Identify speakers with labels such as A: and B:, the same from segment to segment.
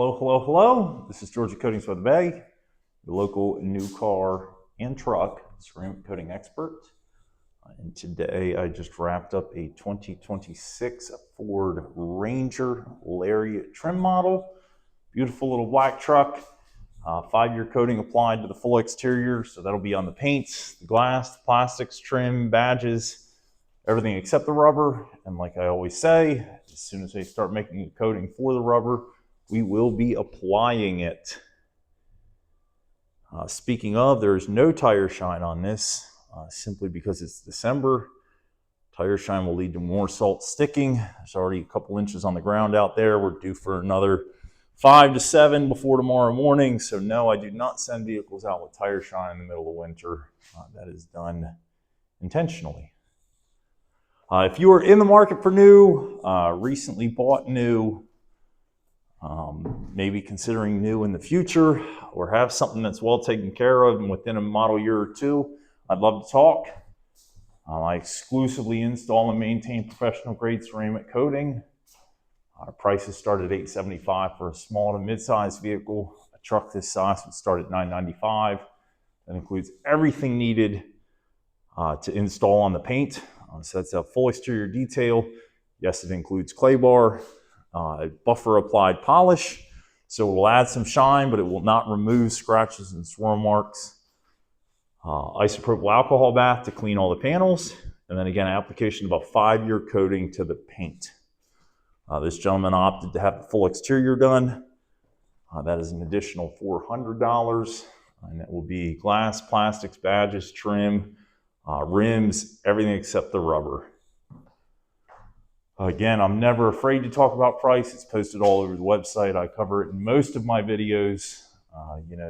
A: Hello, hello, hello. This is Georgia Coatings by the Bay, your local new car and truck ceramic coating expert. And today I just wrapped up a 2026 Ford Ranger Lariat trim model. Beautiful little black truck. 5-year coating applied to the full exterior, so that'll be on the paints, the glass, the plastics, trim, badges, everything except the rubber. And like I always say, as soon as they start making a coating for the rubber, we will be applying it. Speaking of, there's no tire shine on this, simply because it's December. Tire shine will lead to more salt sticking. There's already a couple inches on the ground out there. We're due for another 5 to 7 before tomorrow morning. So no, I do not send vehicles out with tire shine in the middle of winter. That is done intentionally. If you are in the market for new, recently bought new, maybe considering new in the future, or have something that's well taken care of and within a model year or two, I'd love to talk. I exclusively install and maintain professional grade ceramic coating. Our prices start at $875 for a small to mid-sized vehicle. A truck this size would start at $995. That includes everything needed to install on the paint. So that's a full exterior detail. Yes, it includes clay bar, buffer applied polish, so it will add some shine, but it will not remove scratches and swirl marks. Isopropyl alcohol bath to clean all the panels, and then again, application of a 5-year coating to the paint. This gentleman opted to have the full exterior done. That is an additional $400, and that will be glass, plastics, badges, trim, rims, everything except the rubber. Again, I'm never afraid to talk about price. It's posted all over the website. I cover it in most of my videos.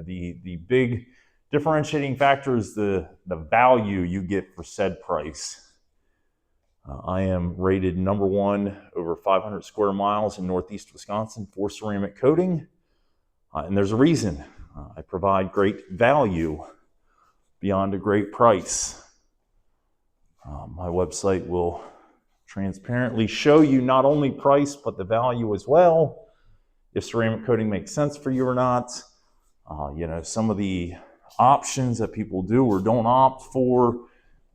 A: The big differentiating factor is the value you get for said price. I am rated #1 over 500 square miles in Northeast Wisconsin for ceramic coating. And there's a reason. I provide great value beyond a great price. My website will transparently show you not only price, but the value as well. If ceramic coating makes sense for you or not. Some of the options that people do or don't opt for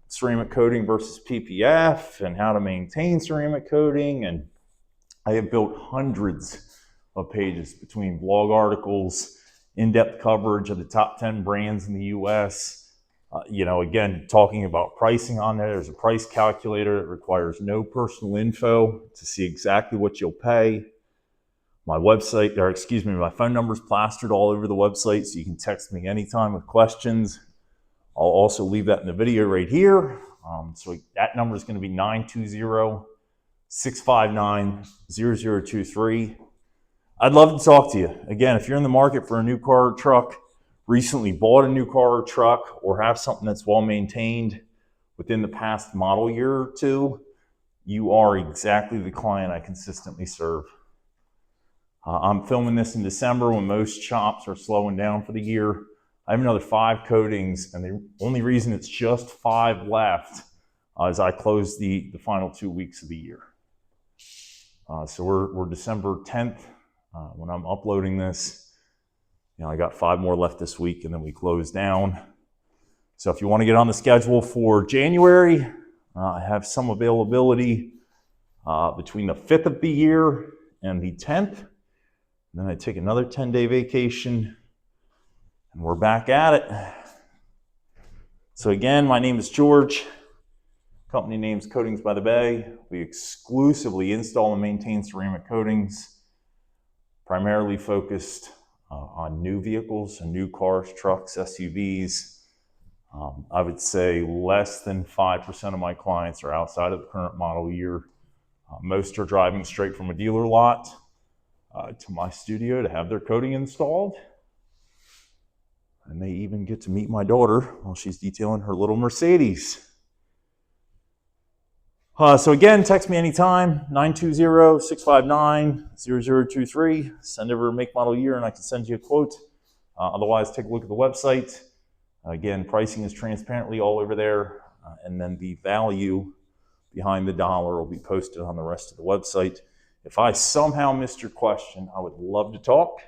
A: ceramic coating versus PPF, and how to maintain ceramic coating. And I have built hundreds of pages between blog articles, in-depth coverage of the top 10 brands in the US. Again, talking about pricing on there. There's a price calculator. It requires no personal info to see exactly what you'll pay. My phone number is plastered all over the website, so you can text me anytime with questions. I'll also leave that in the video right here. So that number is going to be 920-659-0023. I'd love to talk to you. Again, if you're in the market for a new car or truck, recently bought a new car or truck, or have something that's well maintained within the past model year or two, you are exactly the client I consistently serve. I'm filming this in December when most shops are slowing down for the year. I have another 5 coatings, and the only reason it's just 5 left is I close the final 2 weeks of the year. So we're December 10th when I'm uploading this. I got 5 more left this week, and then we close down. So if you want to get on the schedule for January, I have some availability between the 5th of the year and the 10th. And then I take another 10-day vacation, and we're back at it. So again, my name is George. Company name's Coatings by the Bay. We exclusively install and maintain ceramic coatings, primarily focused on new vehicles and new cars, trucks, SUVs. I would say less than 5% of my clients are outside of the current model year. Most are driving straight from a dealer lot to my studio to have their coating installed. And they even get to meet my daughter while she's detailing her little Mercedes. So again, text me anytime, 920-659-0023. Send over make, model, year, and I can send you a quote. Otherwise, take a look at the website. Again, pricing is transparently all over there. And then the value behind the dollar will be posted on the rest of the website. If I somehow missed your question, I would love to talk.